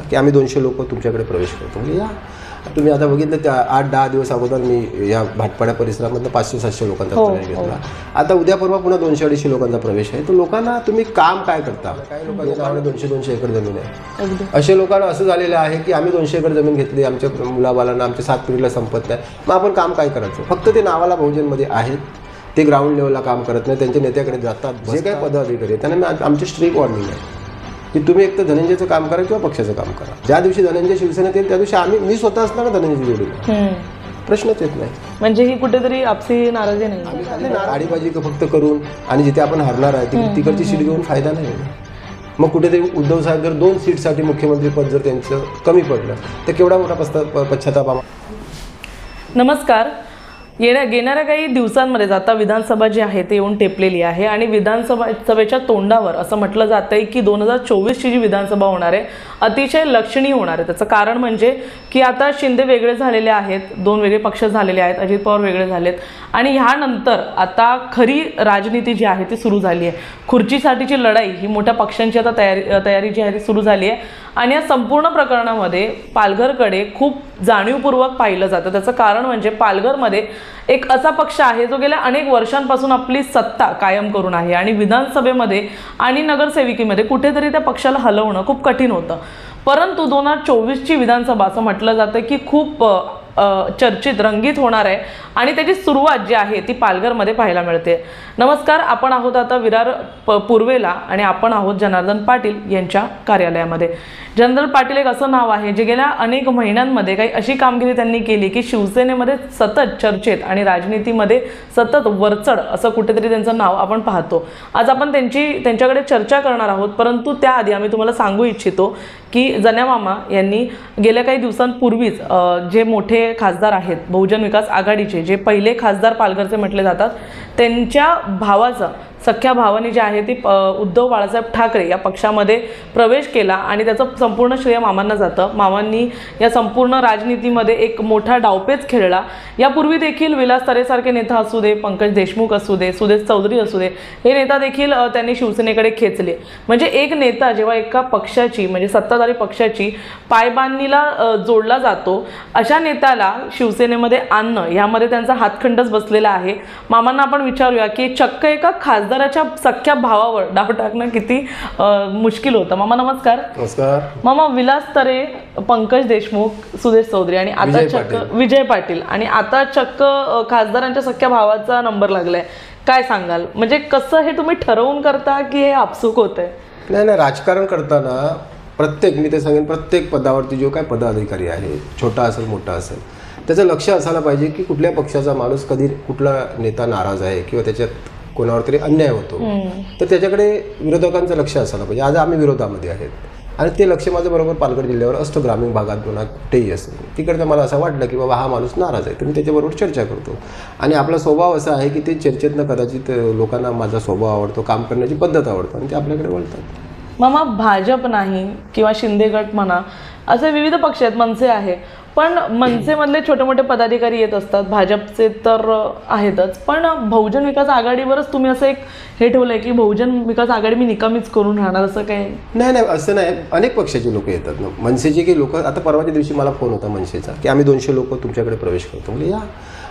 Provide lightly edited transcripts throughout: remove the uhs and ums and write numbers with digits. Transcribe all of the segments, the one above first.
की आम्ही 200 लोक तुमच्याकडे प्रवेश करतो. म्हणजे या तुम्ही आता बघितलं त्या 8-10 दिवस अगोदर मी या भाटपाड्या परिसरामधनं 500-700 लोकांचा प्रवेश घेतला. आता उद्या परवा पुन्हा 200-250 लोकांचा प्रवेश आहे. तर लोकांना तुम्ही काम काय करता? काही लोकांच्या नावाने 200-200 एकर जमीन आहे. अशा लोकांना असं झालेलं आहे की आम्ही 200 एकर जमीन घेतली, आमच्या मुलाबालांना आमच्या 7 पिढीला संपत नाही, मग आपण काम काय करायचं? फक्त ते नावाला बहुजनमध्ये आहेत, ते ग्राउंड लेवलला काम करत नाही, त्यांच्या नेत्याकडे जातात. जे काही पदाधिकारी आहेत त्यांना आमची स्ट्रिक्ट वॉर्निंग आहे की तुम्ही एक तर धनंजयचं काम करा किंवा पक्षाचं काम करा. ज्या दिवशी धनंजय शिवसेनेत येईल त्या दिवशी मी स्वतः असणार धनंजय जोडीला, प्रश्नच येत नाही. म्हणजे ही कुठेतरी आपसी नाराजी नाही, आडीबाजी फक्त करून आणि जिथे आपण हरणार आहे तिकडची सीट घेऊन फायदा नाही. मग कुठेतरी उद्धव साहेब जर 2 सीटसाठी मुख्यमंत्री पद जर त्यांचं कमी पडलं तर केवढा मोठा पश्चाताप. नमस्कार. येणाऱ्या काही दिवसांमध्ये आता विधानसभा जी आहे ते येऊन टेपलेली आहे आणि विधानसभेच्या तोंडावर असं म्हटलं जात आहे की 2024ची जी विधानसभा होणार आहे अतिशय लक्षणीय होणार आहे. त्याचं कारण म्हणजे की आता शिंदे वेगळे झालेले आहेत, 2 वेगळे पक्ष झालेले आहेत, अजित पवार वेगळे झालेत आणि ह्यानंतर आता खरी राजनीती जी आहे ती सुरू झाली आहे. खुर्चीसाठीची लढाई ही मोठ्या पक्षांची आता तयारी जी आहे ती सुरू झाली आहे आणि या संपूर्ण प्रकरणामध्ये पालघरकडे खूप जाणीवपूर्वक पाहिलं जातं. त्याचं कारण म्हणजे पालघरमध्ये एक असा पक्ष आहे जो गेल्या अनेक वर्षांपासून आपली सत्ता कायम करून आहे आणि विधानसभेमध्ये आणि नगरसेविकेमध्ये कुठेतरी त्या पक्षाला हलवणं खूप कठीण होतं. परंतु 2024ची विधानसभा असं म्हटलं जातं की खूप चर्चित रंगीत होणार आहे आणि त्याची सुरुवात जी आहे ती पालघरमध्ये पाहायला मिळते. नमस्कार, आपण आहोत आता विरार पूर्वेला आणि आपण आहोत जनार्दन पाटील यांच्या कार्यालयामध्ये. जनार्दन पाटील एक असं नाव आहे जे गेल्या अनेक महिन्यांमध्ये काही अशी कामगिरी त्यांनी केली की शिवसेनेमध्ये सतत चर्चेत आणि राजनीतीमध्ये सतत वरचढ असं कुठेतरी त्यांचं नाव आपण पाहतो. आज आपण त्यांच्याकडे चर्चा करणार आहोत, परंतु त्याआधी आम्ही तुम्हाला सांगू इच्छितो की जन्या मामा यांनी गेल्या काही दिवसांपूर्वीच जे मोठे खासदार आहेत बहुजन विकास आघाडीचे, जे पहिले खासदार पालघरचे म्हटले जातात, त्यांच्या भावाचा सख्या भावाने जे आहे ती उद्धव बाळासाहेब ठाकरे या पक्षामध्ये प्रवेश केला आणि त्याचं संपूर्ण श्रेय मामांना जातं. मामांनी या संपूर्ण राजनीतीमध्ये एक मोठा डावपेच खेळला. यापूर्वी देखील विलास तरेसारखे नेता असू दे, पंकज देशमुख असू दे, सुदेश चौधरी असू दे, हे नेता देखील त्यांनी शिवसेनेकडे खेचले. म्हणजे एक नेता जेव्हा एका पक्षाची म्हणजे सत्ताधारी पक्षाची पायबांधणीला जोडला जातो, अशा नेत्याला शिवसेनेमध्ये आणणं यामध्ये त्यांचा हातखंडच बसलेला आहे. मामांना आपण विचारूया की चक्क एका खासदाराच्या सख्या भावावर डाव टाकणं किती मुश्किल होतं. मामा नमस्कार. नमस्कार. मामा, विलास तरे, पंकज देशमुख, सुदेश चौधरी आणि आता चक्क विजय पाटील आणि आता चक्क खासदारांच्या सख्या भावाचा नंबर लागलाय. काय सांगाल? म्हणजे कसं हे तुम्ही ठरवून करता की हे आपसूक होतंय? नाही, राजकारण करताना मी ते सांगेन प्रत्येक पदावरती जो काय पदाधिकारी आहे, छोटा असेल मोठा असेल, त्याचं लक्ष असायला पाहिजे की कुठल्या पक्षाचा माणूस कधी कुठला नेता नाराज आहे किंवा त्याच्यात कोणावर तरी अन्याय होतो तर त्याच्याकडे विरोधकांचं लक्ष असायला पाहिजे. आज आम्ही विरोधामध्ये आहेत आणि ते लक्ष माझं बरोबर पालघर जिल्ह्यावर असतं, ग्रामीण भागात म्हणा कुठेही असेल. तिकडचं मला असं वाटलं की बाबा हा माणूस नाराज आहे तर मी त्याच्याबरोबर चर्चा करतो आणि आपला स्वभाव असा आहे की ते चर्चेतनं कदाचित लोकांना माझा स्वभाव आवडतो, काम करण्याची पद्धत आवडतो आणि ते आपल्याकडे वळतात. मामा, भाजप नाही किंवा शिंदे गट म्हणा असे विविध पक्ष आहेत, मनसे आहे, पण मनसेमधले छोटे मोठे पदाधिकारी येत असतात, भाजपचे तर आहेतच, पण बहुजन विकास आघाडीवरच तुम्ही असं एक हे ठेवलंय की बहुजन विकास आघाडी मी निकामीच करून राहणार, असं काय? नाही, असं नाही. अनेक पक्षाचे लोक येतात ना. मनसेचे की लोक, आता परवाच्या दिवशी मला फोन होता मनसेचा की आम्ही 200 लोक तुमच्याकडे प्रवेश करतो. म्हणजे या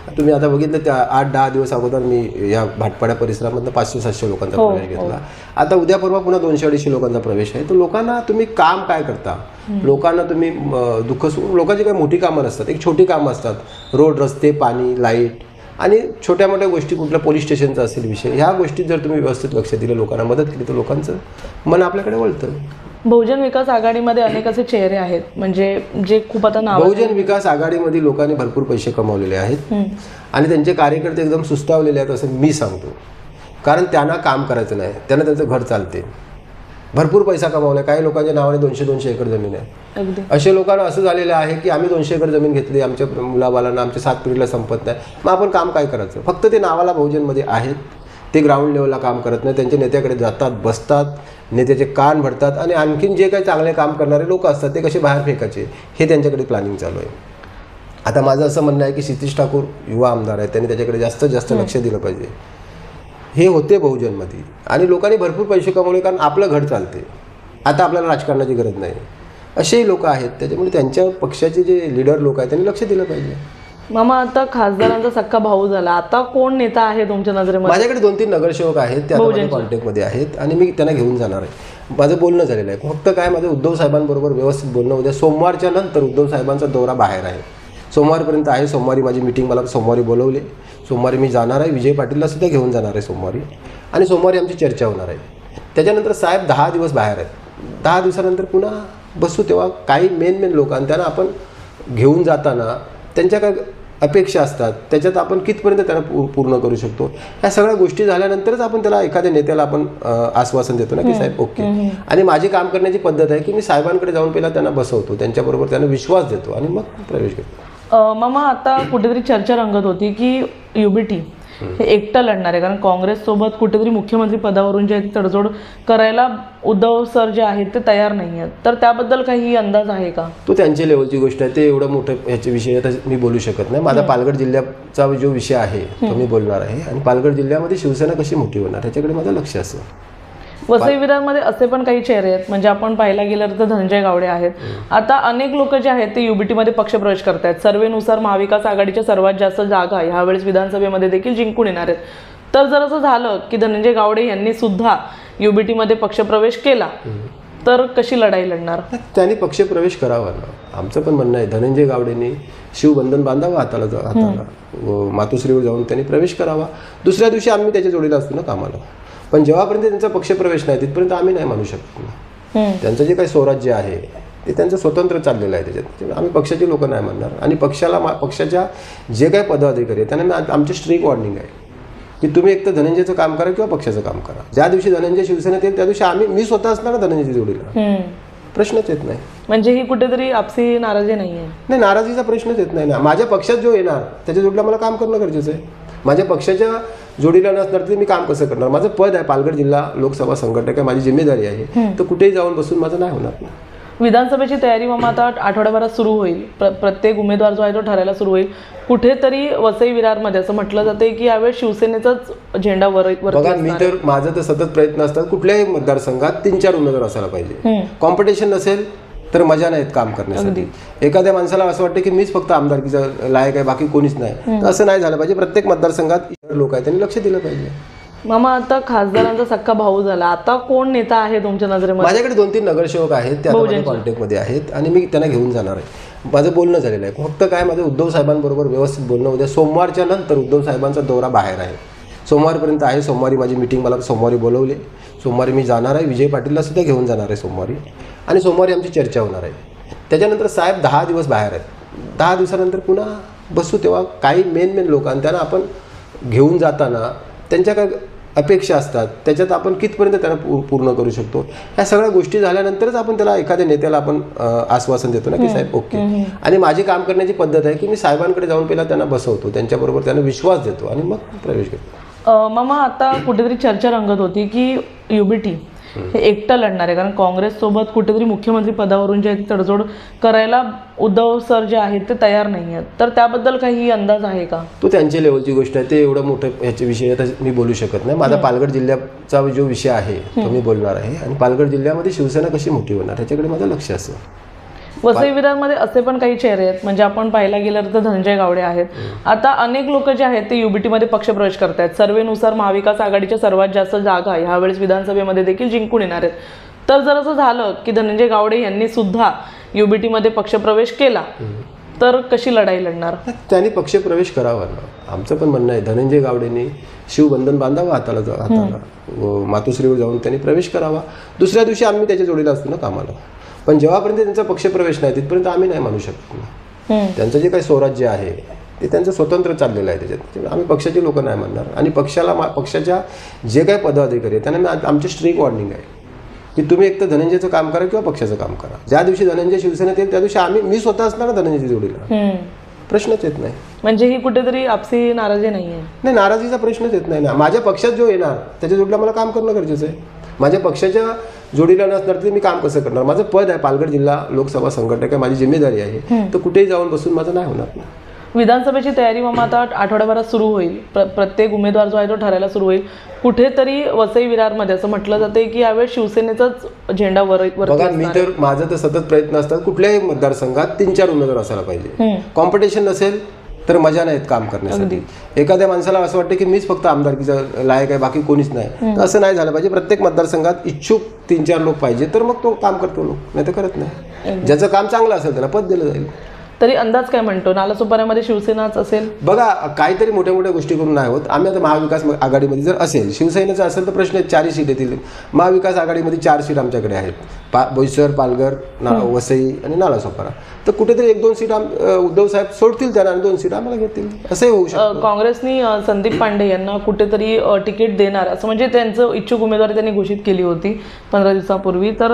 तुम्ही आता बघितलं त्या 8-10 दिवस अगोदर मी या भाटपाड्या परिसरामधनं 500-700 लोकांचा प्रवेश घेतला. आता उद्या परवा पुन्हा 200-250 लोकांचा प्रवेश आहे. तर लोकांना तुम्ही काम काय करता? लोकांना तुम्ही लोकांची काही मोठी कामं नसतात, एक छोटी कामं असतात, रोड, रस्ते, पाणी, लाईट आणि छोट्या मोठ्या गोष्टी, कुठल्या पोलीस स्टेशनचा असेल विषय, ह्या गोष्टीत जर तुम्ही व्यवस्थित लक्ष दिलं, लोकांना मदत केली तर लोकांचं मन आपल्याकडे वळतं. बहुजन विकास आघाडीमध्ये अनेक असे चेहरे आहेत म्हणजे जे खूप आता नाव. बहुजन विकास आघाडीमध्ये लोकांनी भरपूर पैसे कमावलेले आहेत आणि त्यांचे कार्यकर्ते एकदम सुस्तावलेले आहेत असं मी सांगतो. कारण त्यांना काम करायचं नाही, त्यांना त्यांचं घर चालते, भरपूर पैसा कमावला. काही लोकांच्या नावाने 200-200 एकर जमीन आहे. अशा लोकांना असं झालेलं आहे की आम्ही 200 एकर जमीन घेतली, आमच्या मुलाबालांना आमच्या 7 पिढीला संपत नाही, मग आपण काम काय करायचं? फक्त ते नावाला बहुजनमध्ये आहेत, ते ग्राउंड लेवलला काम करत नाही, त्यांच्या नेत्याकडे जातात, बसतात, नेत्याचे कान भरतात आणि आणखीन जे काही चांगले काम करणारे लोक असतात ते कसे बाहेर फेकायचे हे त्यांच्याकडे प्लॅनिंग चालू आहे. आता माझं असं म्हणणं आहे की क्षितिज ठाकूर युवा आमदार आहेत, त्यांनी त्याच्याकडे जास्तीत जास्त लक्ष दिलं पाहिजे. हे होते बहुजनमध्ये आणि लोकांनी भरपूर पैसे कमवले कारण आपलं घर चालते. आता आपल्याला राजकारणाची गरज नाही. असेही लोक आहेत. त्याच्यामुळे त्यांच्या पक्षाचे जे लीडर लोक आहेत त्यांनी लक्ष दिलं पाहिजे. मामा, आता खासदारांचा सक्का भाऊ झाला, आता कोण नेता आहे तुमच्या नजरेमध्ये? माझ्याकडे 2-3 नगरसेवक आहेत, ते आता माझ्या कॉन्टॅक्टमध्ये आहेत आणि मी त्यांना घेऊन जाणार आहे. माझं बोलणं झालेलं आहे. फक्त काय, माझं उद्धव साहेबांबरोबर व्यवस्थित बोलणं उद्या सोमवारच्या नंतर उद्धव साहेबांचा दौरा बाहेर आहे, सोमवारपर्यंत आहे. सोमवारी माझी मीटिंग, मला सोमवारी बोलवले, सोमवारी मी जाणार आहे. विजय पाटीलला सुद्धा घेऊन जाणार आहे सोमवारी, आणि सोमवारी आमची चर्चा होणार आहे. त्याच्यानंतर साहेब 10 दिवस बाहेर आहेत. 10 दिवसानंतर पुन्हा बसू, तेव्हा काही मेन लोकांना त्यांना आपण घेऊन जाताना त्यांच्या काय अपेक्षा असतात, त्याच्यात आपण कितपर्यंत त्यांना पूर्ण करू शकतो, ह्या सगळ्या गोष्टी झाल्यानंतरच आपण त्याला, एखाद्या नेत्याला आपण आश्वासन देतो ना की साहेब ओके. आणि माझी काम करण्याची पद्धत आहे की मी साहेबांकडे जाऊन पहिला त्यांना बसवतो, त्यांच्याबरोबर त्यांना विश्वास देतो आणि मग प्रवेश करतो. मामा, आता कुठेतरी चर्चा रंगत होती की UBT हे एकटं लढणार आहे, कारण काँग्रेससोबत कुठेतरी मुख्यमंत्री पदावरून जे तडजोड करायला उद्धव सर जे आहेत ते तयार नाही आहेत. तर त्याबद्दल काही अंदाज आहे का? तो त्यांच्या लेवलची गोष्ट आहे, ते एवढं मोठं ह्याच्या विषय मी बोलू शकत नाही. माझा पालघर जिल्ह्याचा जो विषय आहे तो मी बोलणार आहे, आणि पालघर जिल्ह्यामध्ये शिवसेना कशी मोठी होणार ह्याच्याकडे माझं लक्ष असेल. वसई विरारमध्ये असे पण काही चेहरे आहेत, म्हणजे आपण पाहायला गेलं तर धनंजय गावडे आहेत. आता अनेक लोक जे आहेत ते UBT मध्ये पक्षप्रवेश करत आहेत. सर्वेनुसार महाविकास आघाडीच्या सर्वात जास्त जागा ह्यावेळेस विधानसभेमध्ये देखील जिंकून येणार आहेत. तर जर असं झालं की धनंजय गावडे यांनी सुद्धा UBT मध्ये पक्षप्रवेश केला तर कशी लढाई लढणार? त्यांनी पक्षप्रवेश करावा ना. आमचं पण म्हणणं आहे, धनंजय गावडेंनी शिवबंधन बांधावं हाताला, मातोश्रीवर जाऊन त्यांनी प्रवेश करावा. दुसऱ्या दिवशी आम्ही त्याच्या जोडीला असतो ना कामाला. पण जेव्हापर्यंत त्यांचा पक्षप्रवेश नाही तिथपर्यंत आम्ही नाही मानू शकत ना. त्यांचं जे काही स्वराज्य आहे ते त्यांचं स्वतंत्र चाललेलं आहे, त्याच्यात आम्ही पक्षाचे लोक नाही म्हणणार. आणि पक्षाच्या जे काही पदाधिकारी आहेत त्यांना आमची स्ट्रिक्ट वॉर्निंग आहे की तुम्ही एक तर धनंजयचं काम करा किंवा पक्षाचं काम करा. ज्या दिवशी धनंजय शिवसेनेत येईल त्या दिवशी मी स्वतः असणार ना धनंजयच्या जोडीला, प्रश्नच येत नाही. म्हणजे ही कुठेतरी आपसी नाराजी नाही आहे? नाही, नाराजीचा प्रश्नच येत नाही ना. माझ्या पक्षात जो येणार त्याच्या जोडीला मला काम करणं गरजेचं आहे. माझ्या पक्षाच्या जोडीला नसणार तरी मी काम कसं करणार? माझं पद आहे पालघर जिल्हा लोकसभा संघटक आहे, माझी जिम्मेदारी आहे. तर कुठेही जाऊन बसून माझं नाही होणार ना. विधानसभेची तयारी मामा आता आठवड्याभरात सुरू होईल. प्रत्येक उमेदवार जो आहे तो ठरायला सुरू होईल. कुठेतरी वसई विरारमध्ये असं म्हटलं जाते की यावेळेस शिवसेनेचाच झेंडा बघा, मी तर माझं तर सतत प्रयत्न असतात कुठल्याही मतदारसंघात 3-4 उमेदवार असायला पाहिजे. कॉम्पिटिशन नसेल तर मजा नाहीत काम करण्यासाठी. एखाद्या माणसाला असं वाटतं की मीच फक्त आमदारकीचा लायक आहे, बाकी कोणीच नाही, तर असं नाही झालं पाहिजे. प्रत्येक मतदारसंघात लोक आहेत त्यांनी लक्ष दिलं पाहिजे. मामा, आता खासदारांचा सक्का भाऊ झाला, आता कोण नेता आहे तुमच्या नजरेमध्ये? माझ्याकडे 2-3 नगरसेवक आहेत, ते आता माझ्या कॉन्टॅक्टमध्ये आहेत आणि मी त्यांना घेऊन जाणार आहे. माझं बोलणं झालेलं आहे. फक्त काय, माझं उद्धव साहेबांबरोबर व्यवस्थित बोलणं उद्या सोमवारच्या नंतर उद्धव साहेबांचा दौरा बाहेर आहे, सोमवारपर्यंत आहे. सोमवारी माझी मीटिंग, मला सोमवारी बोलवले, सोमवारी मी जाणार आहे. विजय पाटीलला सुद्धा घेऊन जाणार आहे सोमवारी, आणि सोमवारी आमची चर्चा होणार आहे. त्याच्यानंतर साहेब 10 दिवस बाहेर आहेत. 10 दिवसानंतर पुन्हा बसू, तेव्हा काही मेन लोकांना त्यांना आपण घेऊन जाताना त्यांच्या काय अपेक्षा असतात, त्याच्यात आपण कितपर्यंत त्यांना पूर्ण करू शकतो, ह्या सगळ्या गोष्टी झाल्यानंतरच आपण त्याला, एखाद्या नेत्याला आपण आश्वासन देतो ना की साहेब ओके. आणि माझी काम करण्याची पद्धत आहे की मी साहेबांकडे जाऊन पहिला त्यांना बसवतो, त्यांच्याबरोबर त्यांना विश्वास देतो आणि मग प्रवेश करतो. मामा, आता कुठेतरी चर्चा रंगत होती की UBT हे एकटं लढणार आहे, कारण काँग्रेससोबत कुठेतरी मुख्यमंत्री पदावरून जे तडजोड करायला उद्धव सर जे आहेत ते तयार नाही आहेत. तर त्याबद्दल काही अंदाज आहे का? तो त्यांच्या लेवलची गोष्ट आहे, ते एवढं मोठं ह्याच्या विषय मी बोलू शकत नाही. माझा पालघर जिल्ह्याचा जो विषय आहे तो मी बोलणार आहे, आणि पालघर जिल्ह्यामध्ये शिवसेना कशी मोठी होणार ह्याच्याकडे माझं लक्ष असेल. वसई विरारमध्ये असे पण काही चेहरे आहेत, म्हणजे आपण पाहायला गेलं तर धनंजय गावडे आहेत. आता अनेक लोक जे आहेत ते UBT मध्ये पक्षप्रवेश करत आहेत. सर्वेनुसार महाविकास आघाडीच्या सर्वात जास्त जागा ह्यावेळेस विधानसभेमध्ये देखील जिंकून येणार आहेत. तर जर असं झालं की धनंजय गावडे यांनी सुद्धा UBT मध्ये पक्षप्रवेश केला तर कशी लढाई लढणार? त्यांनी पक्षप्रवेश करावा ना. आमचं पण म्हणणं आहे, धनंजय गावडेंनी शिवबंधन बांधावं हाताला, मातोश्रीवर जाऊन त्यांनी प्रवेश करावा. दुसऱ्या दिवशी आम्ही त्याच्या जोडीला असतो ना कामाला. पण जेव्हापर्यंत त्यांचा पक्षप्रवेश नाही तिथपर्यंत आम्ही नाही मानू शकत ना. त्यांचं जे काही स्वराज्य आहे ते त्यांचं स्वतंत्र चाललेलं आहे, त्याच्यात आम्ही पक्षाचे लोक नाही म्हणणार. आणि पक्षाच्या जे काही पदाधिकारी आहेत त्यांना आमची स्ट्रिक्ट वॉर्निंग आहे की तुम्ही एक तर धनंजयचं काम करा किंवा पक्षाचं काम करा. ज्या दिवशी धनंजय शिवसेनेत येईल त्या दिवशी मी स्वतः असणार ना धनंजयच्या जोडीला, प्रश्नच येत नाही. म्हणजे ही कुठेतरी आपसी नाराजी नाही आहे? नाही, नाराजीचा प्रश्नच येत नाही ना. माझ्या पक्षात जो येणार त्याच्या जोडीला मला काम करणं गरजेचं आहे. माझ्या पक्षाच्या जोडीला नसणार तरी मी काम कसं करणार? माझं पद आहे पालघर जिल्हा लोकसभा संघटक आहे, माझी जिम्मेदारी आहे. तर कुठेही जाऊन बसून माझं नाही होणार ना. विधानसभेची तयारी मामा आता आठवड्याभरात सुरू होईल. प्रत्येक उमेदवार जो आहे तो ठरायला सुरू होईल. कुठेतरी वसई विरारमध्ये असं म्हटलं जाते की यावेळेस शिवसेनेचाच झेंडा बघा, मी तर माझं तर सतत प्रयत्न असतात कुठल्याही मतदारसंघात 3-4 उमेदवार असायला पाहिजे. कॉम्पिटिशन नसेल तर मजा नाहीत काम करण्यासाठी. एखाद्या माणसाला असं वाटतं की मीच फक्त आमदारकीचा लायक आहे, बाकी कोणीच नाही, तर असं नाही झालं पाहिजे. प्रत्येक मतदारसंघात इच्छुक 3-4 लोक पाहिजे, तर मग तो काम करतो. लोक नाही तर करत नाही. ज्याचं काम चांगलं असेल त्याला पद दिलं जाईल. तरी अंदाज काय म्हणतो, नालासोपाऱ्यामध्ये शिवसेनाच असेल? बघा, काहीतरी मोठ्या मोठ्या गोष्टी करून नाही होत. आम्ही आता महाविकास आघाडीमध्ये जर असेल, शिवसेनेचं असेल तर प्रश्न 4 सीट येतील. महाविकास आघाडीमध्ये 4 सीट आमच्याकडे आहेत. बोईसर, पालघर, वसई आणि नालासोपारा. तर कुठेतरी 1-2 सीट उद्धव साहेब सोडतील त्यांना आणि 2 सीट आम्हाला घेतील, असंही होऊ शकतं. काँग्रेसनी संदीप पांडे यांना कुठेतरी तिकीट देणार असं म्हणजे त्यांचं इच्छुक उमेदवारी त्यांनी घोषित केली होती 15 दिवसापूर्वी. तर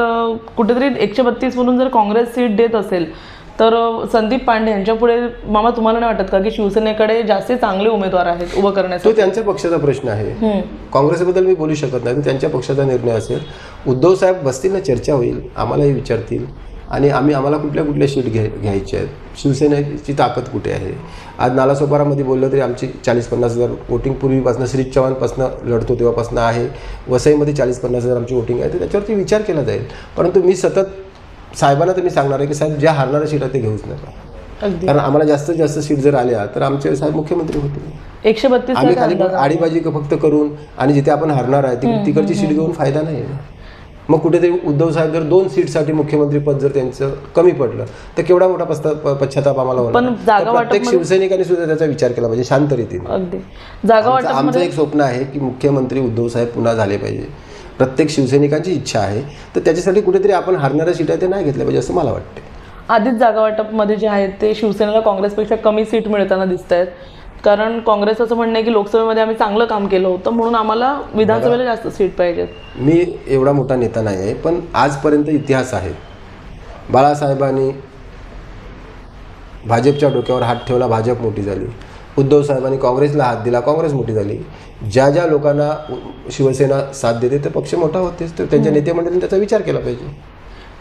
कुठेतरी 132 म्हणून जर काँग्रेस सीट देत असेल तर संदीप पांडे यांच्या पुढे मामा तुम्हाला नाही वाटत का की शिवसेनेकडे जास्त चांगले उमेदवार आहेत उभं करण्यासाठी? तो त्यांच्या पक्षाचा प्रश्न आहे. काँग्रेसबद्दल मी बोलू शकत नाही, तो त्यांच्या पक्षाचा निर्णय असेल. उद्धव साहेब बसतील ना, चर्चा होईल, आम्हालाही विचारतील आणि आम्हाला कुठल्या सीट घ्यायच्या आहेत, शिवसेनेची ताकद कुठे आहे. आज नालासोपारामध्ये बोललं तरी आमची 40-50 हजार वोटिंग पूर्वीपासून श्री चव्हाणपासून लढतो तेव्हापासून आहे. वसईमध्ये 40-50 हजार आमची वोटिंग आहे, तर त्याच्यावरती विचार केला जाईल. परंतु मी सतत साहेबांना तर मी सांगणार आहे की साहेब, ज्या हारणाऱ्या सीट आहे ते घेऊच नका. कारण आम्हाला जास्तीत जास्त सीट जर आल्या तर आमचे साहेब मुख्यमंत्री होते. 132 आम्ही खाली आडीबाजी फक्त करून आणि जिथे आपण हारणार आहे तिकडची सीट घेऊन फायदा नाही. मग कुठेतरी उद्धव साहेब जर 2 सीटसाठी मुख्यमंत्री पद जर त्यांचं कमी पडलं तर केवढा मोठा पश्चाताप आम्हाला होणार. प्रत्येक शिवसैनिकांनी सुद्धा त्याचा विचार केला पाहिजे शांत रीतीने. आमचं एक स्वप्न आहे की मुख्यमंत्री उद्धव साहेब पुन्हा झाले पाहिजे. प्रत्येक शिवसैनिकांची इच्छा आहे, तर त्याच्यासाठी कुठेतरी आपण हारणाऱ्या सीट आहे ते नाही घेतल्या पाहिजे असं मला वाटते. आधीच जागा वाटपमध्ये जे आहेत ते शिवसेनेला काँग्रेसपेक्षा कमी सीट मिळताना दिसत आहेत. कारण काँग्रेस असं म्हणणं आहे की लोकसभेमध्ये आम्ही चांगलं काम केलं होतं म्हणून आम्हाला विधानसभेला जास्त सीट पाहिजेत. मी एवढा मोठा नेता नाही आहे, पण आजपर्यंत इतिहास आहे. बाळासाहेबांनी भाजपच्या डोक्यावर हात ठेवला, भाजप मोठी झाली. उद्धव साहेबांनी काँग्रेसला हात दिला, काँग्रेस मोठी झाली. ज्या लोकांना शिवसेना साथ देते ते पक्ष मोठा होतेच, तर त्यांच्या नेतेमंडळींनी त्याचा विचार केला पाहिजे.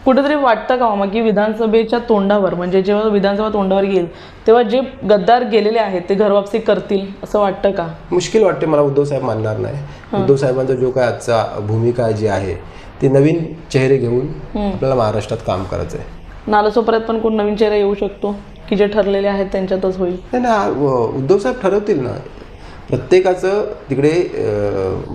कुठेतरी वाटतं का मामा की विधानसभेच्या तोंडावर म्हणजे जेव्हा विधानसभा तोंडावर येईल तेव्हा जे गद्दार गेलेले आहेत ते घरवापसी करतील असं वाटतं का? मुश्किल वाटते मला. उद्धव साहेब मानणार नाही. उद्धव साहेबांचा जो काय आजचा भूमिका जी आहे ती नवीन चेहरे घेऊन आपल्याला महाराष्ट्रात काम करायचं आहे. नालासोपाऱ्यात पण कोण नवीन चेहरा येऊ शकतो की जे ठरलेले आहेत त्यांच्यातच होईल? नाही ना, उद्धव साहेब ठरवतील ना. प्रत्येकाचं तिकडे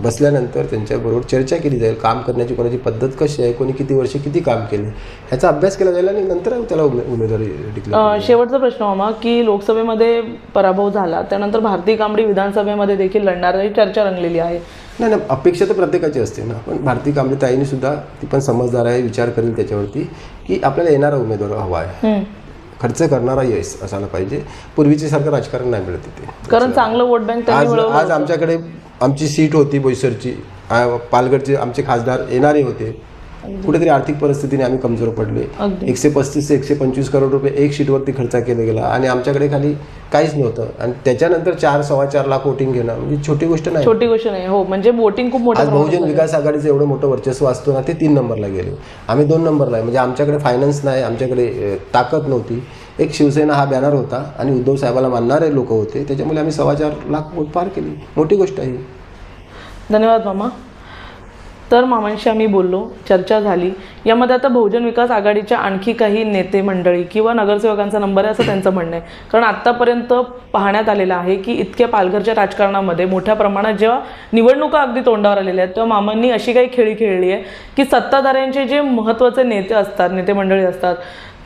बसल्यानंतर त्यांच्याबरोबर चर्चा केली जाईल. काम करण्याची कोणाची पद्धत कशी आहे, कोणी किती वर्ष किती काम केले ह्याचा अभ्यास केला जाईल आणि नंतर त्याला उमेदवारी डिक्लेअर. शेवटचा प्रश्न मामा की लोकसभेमध्ये पराभव झाला त्यानंतर भारती कांबडी विधानसभेमध्ये देखील लढणारी चर्चा रंगलेली आहे. नाही, अपेक्षा तर प्रत्येकाची असते ना. पण भारती कांबडी ताईने सुद्धा, ती पण समजदार आहे, विचार करेल त्याच्यावरती की आपल्याला येणारा उमेदवार हवा आहे, खर्च करणारा यश असायला पाहिजे. पूर्वीचे सारखं राजकारण नाही मिळत तिथे. कारण चांगलं वोट बँक आज आमच्याकडे आमची सीट होती बोईसरची, पालघरचे आमचे खासदार येणारे होते. कुठेतरी आर्थिक परिस्थितीने आम्ही कमजोर पडले. 135 ते 125 करोड रुपये एक सीटवरती खर्च केला गेला आणि आमच्याकडे खाली काहीच नव्हतं. आणि त्याच्यानंतर 4-4.25 लाख वोटिंग घेणं म्हणजे छोटी गोष्ट नाही. छोटी गोष्ट नाही. हो, म्हणजे वोटिंग खूप मोठं. आज बहुजन विकास आघाडीचं एवढं मोठं वर्चस्व असतो ना, ते 3 नंबरला गेले, आम्ही 2 नंबरला आहे. म्हणजे आमच्याकडे फायनान्स नाही, आमच्याकडे ताकद नव्हती. एक शिवसेना हा बॅनर होता आणि उद्धव साहेबाला मानणारे लोक होते, त्याच्यामुळे आम्ही 4.25 लाख वोट पार केली. मोठी गोष्ट आहे. धन्यवाद मामा. तर मामांशी आम्ही बोललो, चर्चा झाली. यामध्ये आता बहुजन विकास आघाडीच्या आणखी काही नेते मंडळी किंवा नगरसेवकांचा नंबर आहे असं त्यांचं म्हणणं आहे. कारण आत्तापर्यंत पाहण्यात आलेलं आहे की इतक्या पालघरच्या राजकारणामध्ये मोठ्या प्रमाणात जेव्हा निवडणुका अगदी तोंडावर आलेल्या आहेत तेव्हा मामांनी अशी काही खेळी खेळली आहे की सत्ताधाऱ्यांचे जे महत्त्वाचे नेते असतात, नेते मंडळी असतात,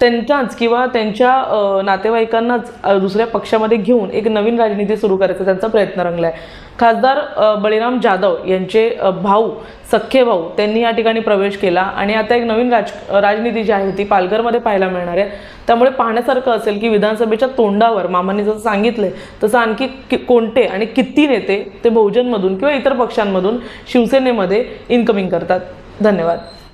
त्यांच्याच किंवा त्यांच्या नातेवाईकांनाच दुसऱ्या पक्षामध्ये घेऊन एक नवीन राजनीती सुरू करायचा त्यांचा प्रयत्न रंगला आहे. खासदार बळीराम जाधव यांचे भाऊ, सख्खे भाऊ, त्यांनी या ठिकाणी प्रवेश केला आणि आता एक नवीन राजनीती जी आहे ती पालघरमध्ये पाहायला मिळणार आहे. त्यामुळे पाहण्यासारखं असेल की विधानसभेच्या तोंडावर मामांनी जसं सांगितलंय तसं आणखी कोणते आणि किती नेते ते बहुजनमधून किंवा इतर पक्षांमधून शिवसेनेमध्ये इनकमिंग करतात. धन्यवाद.